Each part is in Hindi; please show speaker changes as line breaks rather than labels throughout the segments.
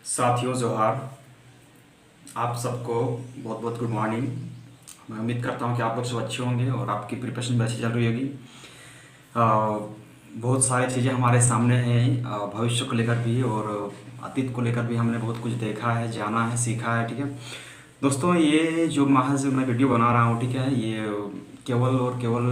साथियों जोहार। आप सबको बहुत बहुत गुड मॉर्निंग। मैं उम्मीद करता हूँ कि आप लोग सब अच्छे होंगे और आपकी प्रिपरेशन भी अच्छी चल रही होगी। बहुत सारी चीज़ें हमारे सामने हैं, भविष्य को लेकर भी और अतीत को लेकर भी हमने बहुत कुछ देखा है, जाना है, सीखा है। ठीक है दोस्तों, ये जो महज मैं वीडियो बना रहा हूँ, ठीक है, ये केवल और केवल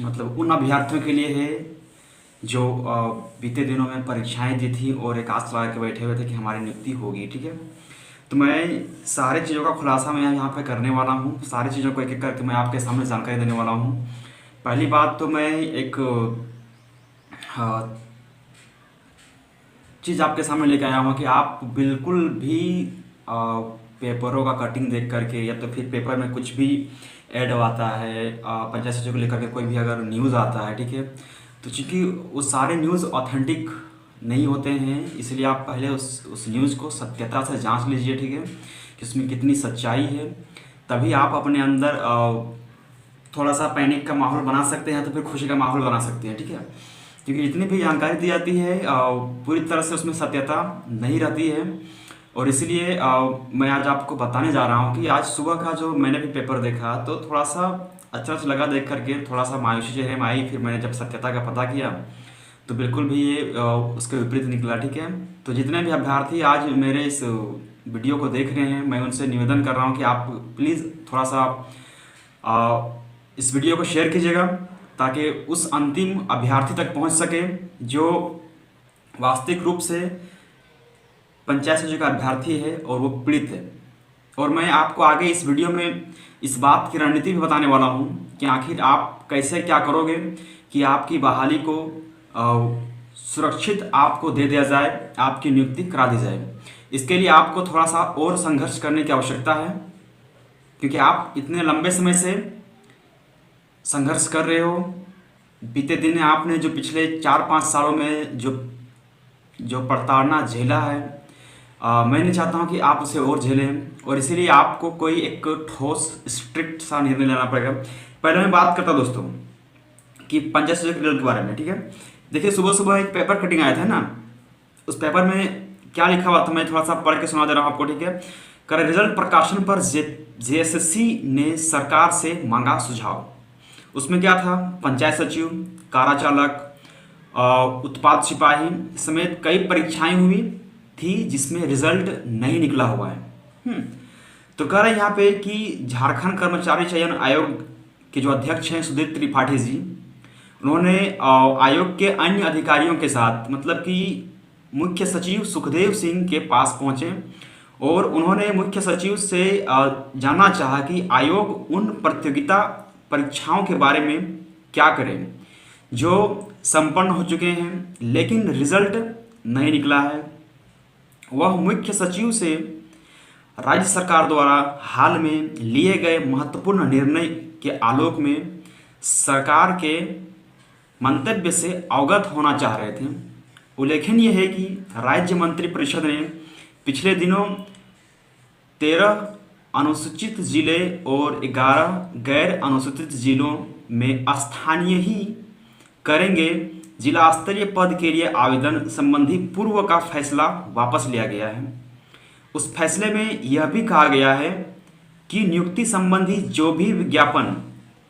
मतलब उन अभ्यर्थियों के लिए है जो बीते दिनों में परीक्षाएं दी थी और एक आस लगा के बैठे हुए थे कि हमारी नियुक्ति होगी। ठीक है, तो मैं सारी चीज़ों का खुलासा मैं यहाँ पे करने वाला हूँ। सारी चीज़ों को एक एक करके मैं आपके सामने जानकारी देने वाला हूँ। पहली बात तो मैं एक चीज़ आपके सामने लेके आया हूँ कि आप बिल्कुल भी पेपरों का कटिंग देख करके या तो फिर पेपर में कुछ भी ऐड आता है, पंचायत सचिव को लेकर के कोई भी अगर न्यूज़ आता है, ठीक है, तो चूँकि वो सारे न्यूज़ ऑथेंटिक नहीं होते हैं, इसलिए आप पहले उस न्यूज़ को सत्यता से जांच लीजिए। ठीक है, कि उसमें कितनी सच्चाई है, तभी आप अपने अंदर थोड़ा सा पैनिक का माहौल बना सकते हैं, तो फिर खुशी का माहौल बना सकते हैं। ठीक है, क्योंकि जितनी भी जानकारी दी जाती है पूरी तरह से उसमें सत्यता नहीं रहती है। और इसलिए मैं आज आपको बताने जा रहा हूँ कि आज सुबह का जो मैंने भी पेपर देखा तो थोड़ा सा अचरज लगा देख करके, थोड़ा सा मायूसी चेहरे में आई। फिर मैंने जब सत्यता का पता किया तो बिल्कुल भी ये उसके विपरीत निकला। ठीक है, तो जितने भी अभ्यर्थी आज मेरे इस वीडियो को देख रहे हैं, मैं उनसे निवेदन कर रहा हूँ कि आप प्लीज़ थोड़ा सा इस वीडियो को शेयर कीजिएगा ताकि उस अंतिम अभ्यर्थी तक पहुँच सके जो वास्तविक रूप से पंचायत सचिव का अभ्यर्थी है और वो पीड़ित है। और मैं आपको आगे इस वीडियो में इस बात की रणनीति भी बताने वाला हूँ कि आखिर आप कैसे क्या करोगे कि आपकी बहाली को सुरक्षित आपको दे दिया जाए, आपकी नियुक्ति करा दी जाए। इसके लिए आपको थोड़ा सा और संघर्ष करने की आवश्यकता है, क्योंकि आप इतने लंबे समय से संघर्ष कर रहे हो। बीते दिन आपने जो पिछले 4-5 सालों में जो प्रताड़ना झेला है, मैं नहीं चाहता हूं कि आप उसे और झेलें, और इसीलिए आपको कोई एक ठोस स्ट्रिक्ट सा निर्णय लेना पड़ेगा। पहले मैं बात करता दोस्तों कि पंचायत सचिव के रिजल्ट के बारे में। ठीक है, देखिए सुबह सुबह एक पेपर कटिंग आया था ना, उस पेपर में क्या लिखा हुआ था मैं थोड़ा सा पढ़ के सुना दे रहा हूँ आपको। ठीक है, कर रिजल्ट प्रकाशन पर जेएसएससी ने सरकार से मांगा सुझाव। उसमें क्या था, पंचायत सचिव, कारा चालक, उत्पाद सिपाही समेत कई परीक्षाएं हुई थी जिसमें रिजल्ट नहीं निकला हुआ है। तो कह रहे हैं यहाँ पे कि झारखंड कर्मचारी चयन आयोग के जो अध्यक्ष हैं सुधीर त्रिपाठी जी, उन्होंने आयोग के अन्य अधिकारियों के साथ, मतलब कि मुख्य सचिव सुखदेव सिंह के पास पहुंचे और उन्होंने मुख्य सचिव से जानना चाहा कि आयोग उन प्रतियोगिता परीक्षाओं के बारे में क्या करें जो संपन्न हो चुके हैं लेकिन रिजल्ट नहीं निकला है। वह मुख्य सचिव से राज्य सरकार द्वारा हाल में लिए गए महत्वपूर्ण निर्णय के आलोक में सरकार के मंतव्य से अवगत होना चाह रहे थे। उल्लेखनीय है कि राज्य मंत्रिपरिषद ने पिछले दिनों 13 अनुसूचित जिले और 11 गैर अनुसूचित जिलों में स्थानीय ही करेंगे जिला स्तरीय पद के लिए आवेदन संबंधी पूर्व का फैसला वापस लिया गया है। उस फैसले में यह भी कहा गया है कि नियुक्ति संबंधी जो भी विज्ञापन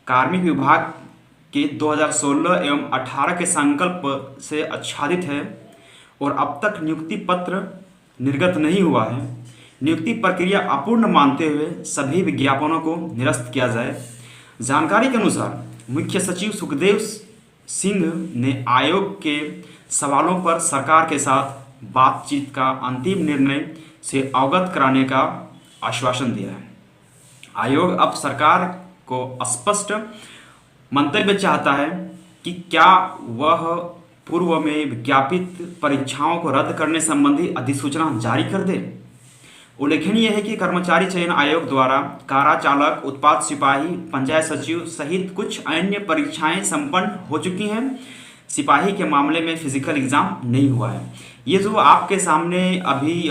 कार्मिक विभाग के 2016 एवं 18 के संकल्प से आच्छादित है और अब तक नियुक्ति पत्र निर्गत नहीं हुआ है, नियुक्ति प्रक्रिया अपूर्ण मानते हुए सभी विज्ञापनों को निरस्त किया जाए। जानकारी के अनुसार मुख्य सचिव सुखदेव सिंह ने आयोग के सवालों पर सरकार के साथ बातचीत का अंतिम निर्णय से अवगत कराने का आश्वासन दिया है। आयोग अब सरकार को स्पष्ट मंतव्य चाहता है कि क्या वह पूर्व में विज्ञापित परीक्षाओं को रद्द करने संबंधी अधिसूचना जारी कर दे। उल्लेखनीय है कि कर्मचारी चयन आयोग द्वारा कारा चालक, उत्पाद सिपाही, पंचायत सचिव सहित कुछ अन्य परीक्षाएं संपन्न हो चुकी हैं। सिपाही के मामले में फिजिकल एग्जाम नहीं हुआ है। ये जो आपके सामने अभी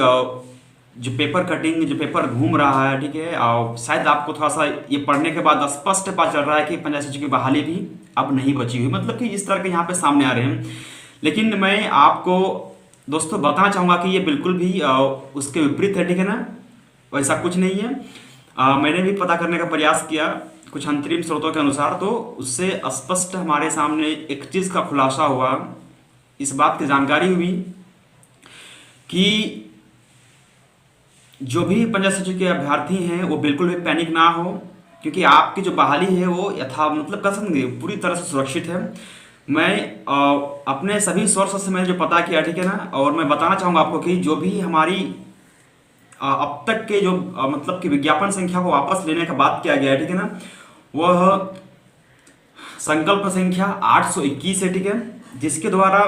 जो पेपर कटिंग, जो पेपर घूम रहा है, ठीक है, शायद आपको थोड़ा सा ये पढ़ने के बाद स्पष्ट पता चल रहा है कि पंचायत सचिव की बहाली भी अब नहीं बची हुई, मतलब कि इस तरह के यहाँ पे सामने आ रहे हैं। लेकिन मैं आपको दोस्तों बताना चाहूँगा कि ये बिल्कुल भी उसके विपरीत है, ठीक है ना। वैसा कुछ नहीं है। मैंने भी पता करने का प्रयास किया कुछ अंतरिम स्रोतों के अनुसार, तो उससे स्पष्ट हमारे सामने एक चीज़ का खुलासा हुआ, इस बात की जानकारी हुई कि जो भी पंचायत सचिव के अभ्यर्थी हैं वो बिल्कुल भी पैनिक ना हो, क्योंकि आपकी जो बहाली है वो यथा मतलब कह सकते हैं पूरी तरह से सुरक्षित है। मैं अपने सभी सोर्स से मैंने जो पता किया, ठीक है ना, और मैं बताना चाहूँगा आपको कि जो भी हमारी अब तक के जो मतलब कि विज्ञापन संख्या को वापस लेने का बात किया गया है, ठीक है ना, वह संकल्प संख्या 821 है, ठीक है, जिसके द्वारा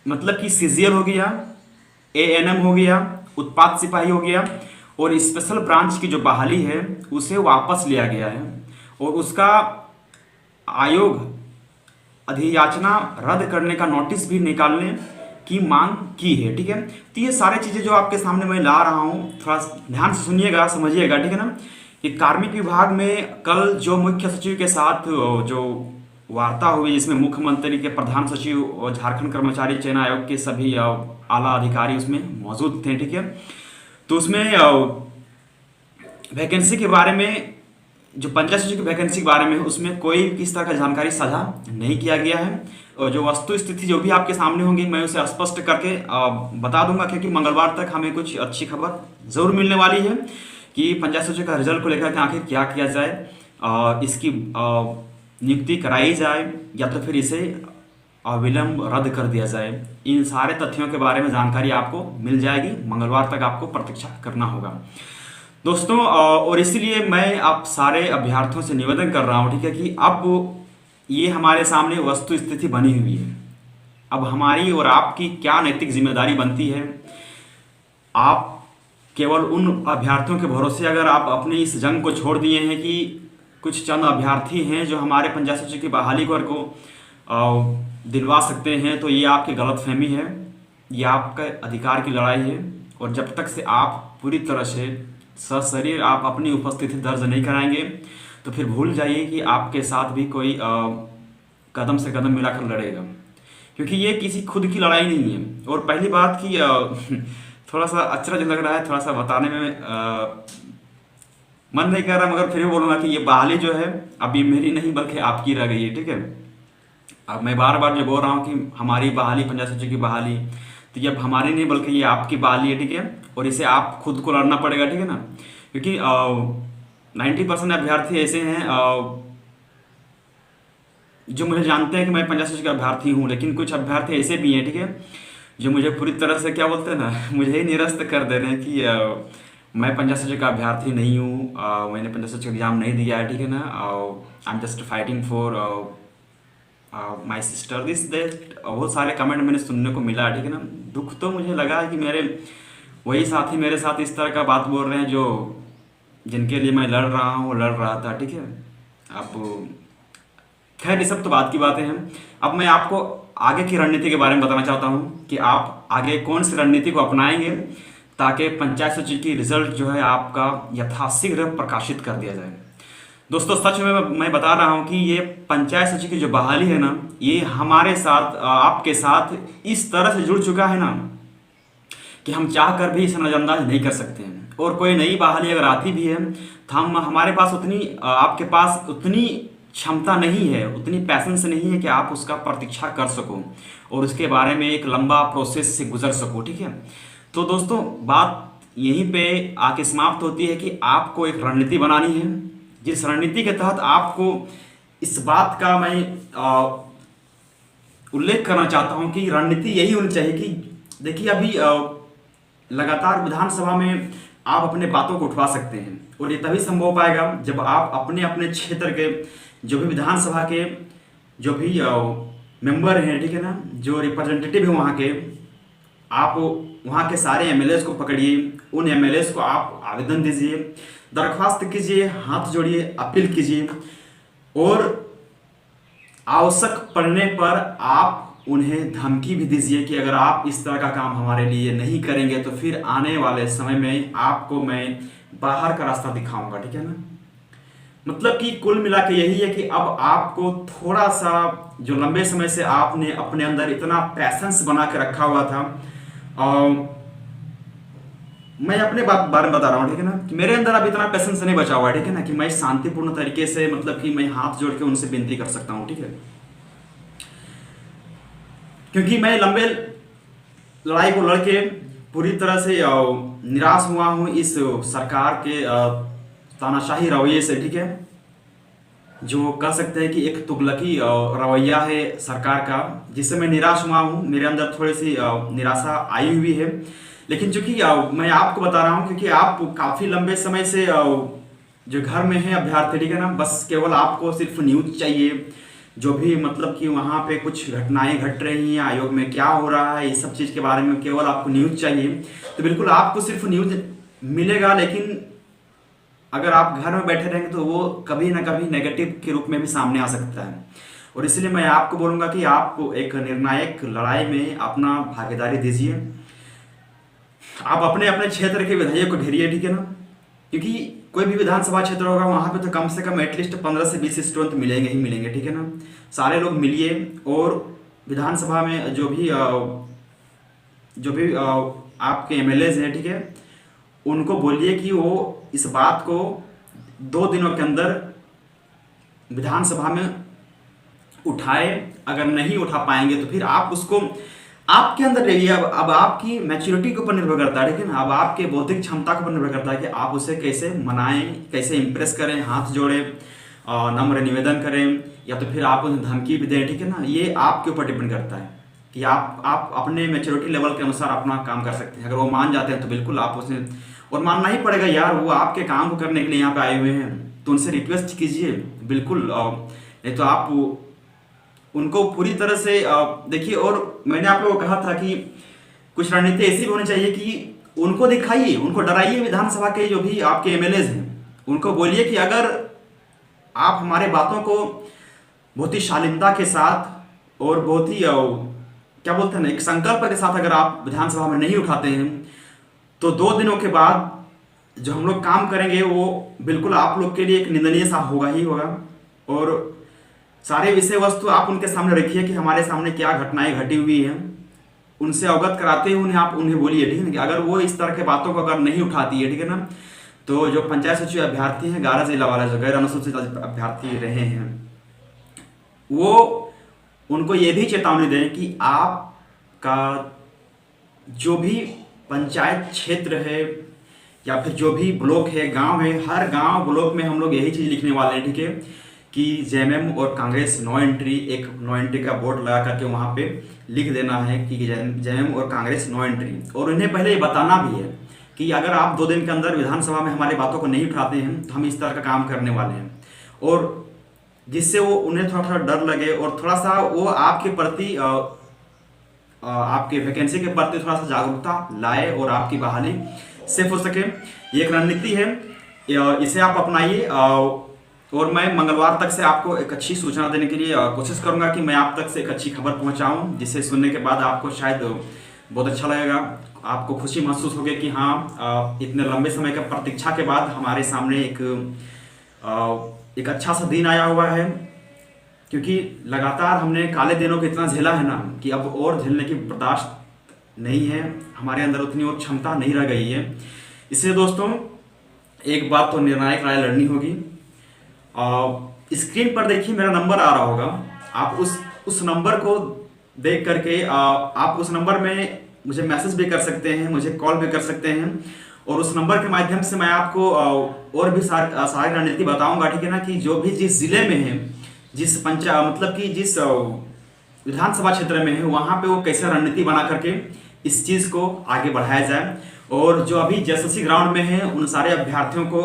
मतलब कि सीजीएल हो गया, एएनएम हो गया, उत्पाद सिपाही हो गया, और स्पेशल ब्रांच की जो बहाली है उसे वापस लिया गया है, और उसका आयोग अधियाचना रद्द करने का नोटिस भी निकालने की मांग की है, ठीक है। तो ये सारी चीज़ें जो आपके सामने मैं ला रहा हूँ, थोड़ा ध्यान से सुनिएगा, समझिएगा, ठीक है ना। कि कार्मिक विभाग में कल जो मुख्य सचिव के साथ जो वार्ता हुई, जिसमें मुख्यमंत्री के प्रधान सचिव और झारखंड कर्मचारी चयन आयोग के सभी आला अधिकारी उसमें मौजूद थे, ठीक है। तो उसमें वैकेंसी के बारे में, जो पंचायत सचिव की वैकेंसी के बारे में, उसमें कोई किस तरह का जानकारी साझा नहीं किया गया है। और जो वस्तु स्थिति जो भी आपके सामने होंगी मैं उसे स्पष्ट करके बता दूंगा, क्योंकि मंगलवार तक हमें कुछ अच्छी खबर जरूर मिलने वाली है कि पंचायत सचिव का रिजल्ट को लेकर के आखिर क्या किया जाए, इसकी नियुक्ति कराई जाए या तो फिर इसे अविलंब रद्द कर दिया जाए। इन सारे तथ्यों के बारे में जानकारी आपको मिल जाएगी, मंगलवार तक आपको प्रतीक्षा करना होगा दोस्तों। और इसलिए मैं आप सारे अभ्यर्थियों से निवेदन कर रहा हूं, ठीक है, कि अब ये हमारे सामने वस्तु स्थिति बनी हुई है। अब हमारी और आपकी क्या नैतिक जिम्मेदारी बनती है। आप केवल उन अभ्यर्थियों के भरोसे अगर आप अपनी इस जंग को छोड़ दिए हैं कि कुछ चंद अभ्यर्थी हैं जो हमारे पंचायत सचिव की बहाली को दिलवा सकते हैं, तो ये आपकी गलतफहमी है, ये आपका अधिकार की लड़ाई है। और जब तक से आप पूरी तरह से सशरीर आप अपनी उपस्थिति दर्ज नहीं कराएंगे तो फिर भूल जाइए कि आपके साथ भी कोई कदम से कदम मिलाकर लड़ेगा, क्योंकि ये किसी खुद की लड़ाई नहीं है। और पहली बात कि थोड़ा सा अचरज लग रहा है, थोड़ा सा बताने में मन नहीं कर रहा, मगर फिर भी बोलूँगा कि ये बहाली जो है अभी मेरी नहीं बल्कि आपकी रह गई है, ठीक है। अब मैं बार बार जो बोल रहा हूँ कि हमारी बहाली, पंचायत सचिव की बहाली, तो ये अब हमारी नहीं बल्कि ये आपकी बहाली है, ठीक है। और इसे आप खुद को लड़ना पड़ेगा, ठीक है ना, क्योंकि 90% अभ्यर्थी ऐसे हैं जो मुझे जानते हैं कि मैं पंचायत सचिव का अभ्यर्थी हूँ, लेकिन कुछ अभ्यर्थी ऐसे भी हैं, ठीक है, जो मुझे पूरी तरह से क्या बोलते हैं ना मुझे ही निरस्त कर दे रहे हैं कि मैं पंचायत सचिव का अभ्यर्थी नहीं हूँ, मैंने पंचायत सचिव एग्जाम नहीं दिया है, ठीक है ना, I am just fighting for my sister this that. बहुत सारे कमेंट मैंने सुनने को मिला, ठीक है ना। दुख तो मुझे लगा है कि मेरे वही साथी मेरे साथ इस तरह का बात बोल रहे हैं जो जिनके लिए मैं लड़ रहा हूँ, लड़ रहा था, ठीक है। अब खैर ये सब तो बात की बातें हैं। अब मैं आपको आगे की रणनीति के बारे में बताना चाहता हूँ कि आप आगे कौन सी रणनीति को अपनाएंगे ताकि पंचायत सचिव की रिजल्ट जो है आपका यथाशीघ्र प्रकाशित कर दिया जाए। दोस्तों सच में मैं बता रहा हूँ कि ये पंचायत सचिव की जो बहाली है ना, ये हमारे साथ, आपके साथ इस तरह से जुड़ चुका है ना कि हम चाह कर भी इसे नजरअंदाज नहीं कर सकते हैं। और कोई नई बहाली अगर आती भी है तो हमारे पास उतनी, आपके पास उतनी क्षमता नहीं है, उतनी पैसेंस नहीं है कि आप उसका प्रतीक्षा कर सको और उसके बारे में एक लंबा प्रोसेस से गुजर सको, ठीक है। तो दोस्तों बात यहीं पे आके समाप्त होती है कि आपको एक रणनीति बनानी है, जिस रणनीति के तहत आपको इस बात का मैं उल्लेख करना चाहता हूं कि रणनीति यही होनी चाहिए कि देखिए अभी लगातार विधानसभा में आप अपने बातों को उठवा सकते हैं, और ये तभी संभव हो पाएगा जब आप अपने अपने क्षेत्र के जो भी विधानसभा के जो भी मेंबर हैं, ठीक है ना, जो रिप्रेजेंटेटिव हैं वहाँ के, आप वहाँ के सारे एमएलएस को पकड़िए, उन एमएलएस को आप आवेदन दीजिए, दरख्वास्त कीजिए, हाथ जोड़िए, अपील कीजिए, और आवश्यक पड़ने पर आप उन्हें धमकी भी दीजिए कि अगर आप इस तरह का काम हमारे लिए नहीं करेंगे तो फिर आने वाले समय में आपको मैं बाहर का रास्ता दिखाऊंगा, ठीक है ना। मतलब कि कुल मिला के यही है कि अब आपको थोड़ा सा, जो लंबे समय से आपने अपने अंदर इतना पैशंस बना के रखा हुआ था, मैं अपने बारे में बता रहा हूँ, ठीक है ना, कि मेरे अंदर अब इतना पैसेंस नहीं बचा हुआ है, ठीक है ना, कि मैं शांतिपूर्ण तरीके से, मतलब कि मैं हाथ जोड़ के उनसे विनती कर सकता हूँ, ठीक है। क्योंकि मैं लंबे लड़ाई को लड़के पूरी तरह से निराश हुआ हूँ इस सरकार के तानाशाही रवैये से, ठीक है, जो कह सकते हैं कि एक तुगलकी रवैया है सरकार का, जिससे मैं निराश हुआ हूँ। मेरे अंदर थोड़ी सी निराशा आई हुई है। लेकिन चूंकि मैं आपको बता रहा हूँ क्योंकि आप काफ़ी लंबे समय से जो घर में है अभ्यर्थी, ठीक है ना, बस केवल आपको सिर्फ न्यूज़ चाहिए, जो भी मतलब कि वहाँ पे कुछ घटनाएं घट रही हैं, आयोग में क्या हो रहा है, इस सब चीज़ के बारे में केवल आपको न्यूज़ चाहिए, तो बिल्कुल आपको सिर्फ न्यूज़ मिलेगा। लेकिन अगर आप घर में बैठे रहेंगे तो वो कभी ना कभी नेगेटिव के रूप में भी सामने आ सकता है। और इसलिए मैं आपको बोलूँगा कि आप एक निर्णायक लड़ाई में अपना भागीदारी दीजिए। आप अपने अपने क्षेत्र के विधायक को घेरिए, ठीक है ना, क्योंकि कोई भी विधानसभा क्षेत्र होगा वहाँ पे तो कम से कम एटलीस्ट 15 से 20 स्टूडेंट मिलेंगे ही मिलेंगे, ठीक है ना। सारे लोग मिलिए और विधानसभा में जो भी आपके एमएलएज हैं, ठीक है, उनको बोलिए कि वो इस बात को 2 दिनों के अंदर विधानसभा में उठाए। अगर नहीं उठा पाएंगे तो फिर आप उसको आपके अंदर रहिए। अब आपकी मैच्योरिटी के ऊपर निर्भर करता है, ठीक है ना, अब आपके बौद्धिक क्षमता के ऊपर निर्भर करता है कि आप उसे कैसे मनाएं, कैसे इंप्रेस करें, हाथ जोड़ें, नम्र निवेदन करें, या तो फिर आप उन्हें धमकी भी दें, ठीक है ना। ये आपके ऊपर डिपेंड करता है कि आप अपने मैच्योरिटी लेवल के अनुसार अपना काम कर सकते हैं। अगर वो मान जाते हैं तो बिल्कुल आप उसे, और मानना ही पड़ेगा यार, वो आपके काम को करने के लिए यहाँ पे आए हुए हैं, तो उनसे रिक्वेस्ट कीजिए बिल्कुल। नहीं तो आप उनको पूरी तरह से देखिए। और मैंने आप लोगों को कहा था कि कुछ रणनीति ऐसी भी होनी चाहिए कि उनको दिखाइए, उनको डराइए। विधानसभा के जो भी आपके एमएलएज हैं उनको बोलिए कि अगर आप हमारे बातों को बहुत ही शालीनता के साथ और बहुत ही क्या बोलते हैं ना, एक संकल्प के साथ अगर आप विधानसभा में नहीं उठाते हैं तो 2 दिनों के बाद जो हम लोग काम करेंगे वो बिल्कुल आप लोग के लिए एक निंदनीय सा होगा ही होगा। और सारे विषय वस्तु आप उनके सामने रखिए कि हमारे सामने क्या घटनाएं घटी हुई हैं, उनसे अवगत कराते हुए आप उन्हें बोलिए, ठीक है ना, कि अगर वो इस तरह के बातों को अगर नहीं उठाती है, ठीक है ना, तो जो पंचायत सचिव अभ्यर्थी हैं 11 जिला वाला, जो गैर अनुसूचित अभ्यर्थी रहे हैं, वो उनको ये भी चेतावनी दें कि आपका जो भी पंचायत क्षेत्र है या फिर जो भी ब्लॉक है, गांव है, हर गांव ब्लॉक में हम लोग यही चीज़ लिखने वाले हैं, ठीक है, कि जेएमएम और कांग्रेस नो एंट्री, एक नो एंट्री का बोर्ड लगा करके वहाँ पे लिख देना है कि जेएमएम और कांग्रेस नो एंट्री। और उन्हें पहले ये बताना भी है कि अगर आप 2 दिन के अंदर विधानसभा में हमारी बातों को नहीं उठाते हैं तो हम इस तरह का काम करने वाले हैं। और जिससे वो उन्हें थोड़ा थोड़ा डर लगे और थोड़ा सा वो आपके प्रति आपके वैकेंसी के प्रति थोड़ा सा जागरूकता लाए और आपकी बहाली सेफ हो सके। ये एक रणनीति है, इसे आप अपनाइए। और मैं मंगलवार तक से आपको एक अच्छी सूचना देने के लिए कोशिश करूंगा कि मैं आप तक से एक अच्छी खबर पहुंचाऊं, जिसे सुनने के बाद आपको शायद बहुत अच्छा लगेगा, आपको खुशी महसूस होगी कि हाँ, इतने लंबे समय का प्रतीक्षा के बाद हमारे सामने एक अच्छा सा दिन आया हुआ है। क्योंकि लगातार हमने काले दिनों को इतना झेला है ना कि अब और झेलने की बर्दाश्त नहीं है, हमारे अंदर उतनी और क्षमता नहीं रह गई है। इसलिए दोस्तों, एक बात तो निर्णायक लड़ाई लड़नी होगी। स्क्रीन पर देखिए मेरा नंबर आ रहा होगा, आप उस नंबर को देख करके आप उस नंबर में मुझे मैसेज भी कर सकते हैं, मुझे कॉल भी कर सकते हैं, और उस नंबर के माध्यम से मैं आपको और भी सारी रणनीति बताऊंगा, ठीक है ना, कि जो भी जिस जिले में है, जिस मतलब कि जिस विधानसभा क्षेत्र में है, वहाँ पे वो कैसे रणनीति बना करके इस चीज़ को आगे बढ़ाया जाए। और जो अभी जयशसी ग्राउंड में है उन सारे अभ्यर्थियों को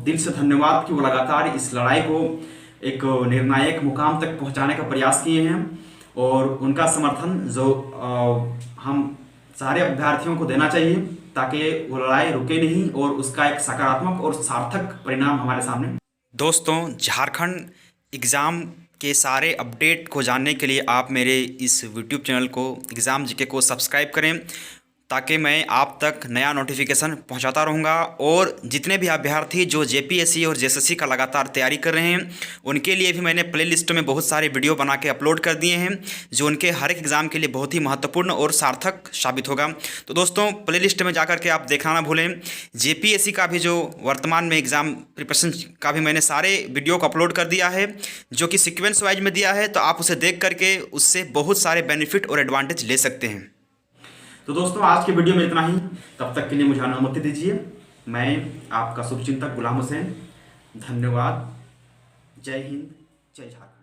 दिल से धन्यवाद कि वो लगातार इस लड़ाई को एक निर्णायक मुकाम तक पहुंचाने का प्रयास किए हैं, और उनका समर्थन जो हम सारे अभ्यर्थियों को देना चाहिए ताकि वो लड़ाई रुके नहीं और उसका एक सकारात्मक और सार्थक परिणाम हमारे सामने। दोस्तों, झारखंड एग्ज़ाम के सारे अपडेट को जानने के लिए आप मेरे इस यूट्यूब चैनल को एग्ज़ाम जीके को सब्सक्राइब करें, ताकि मैं आप तक नया नोटिफिकेशन पहुंचाता रहूंगा। और जितने भी अभ्यर्थी जो जेपीएससी और जेएसएससी का लगातार तैयारी कर रहे हैं, उनके लिए भी मैंने प्लेलिस्ट में बहुत सारे वीडियो बना के अपलोड कर दिए हैं, जो उनके हर एक एग्ज़ाम के लिए बहुत ही महत्वपूर्ण और सार्थक साबित होगा। तो दोस्तों, प्लेलिस्ट में जाकर के आप देखना ना भूलें। जेपीएससी का भी जो वर्तमान में एग्ज़ाम प्रिपरेशन का भी मैंने सारे वीडियो को अपलोड कर दिया है, जो कि सीक्वेंस वाइज में दिया है, तो आप उसे देख करके उससे बहुत सारे बेनिफिट और एडवांटेज ले सकते हैं। तो दोस्तों, आज के वीडियो में इतना ही। तब तक के लिए मुझे अनुमति दीजिए। मैं आपका शुभचिंतक गुलाम हुसैन। धन्यवाद। जय हिंद, जय झारखंड।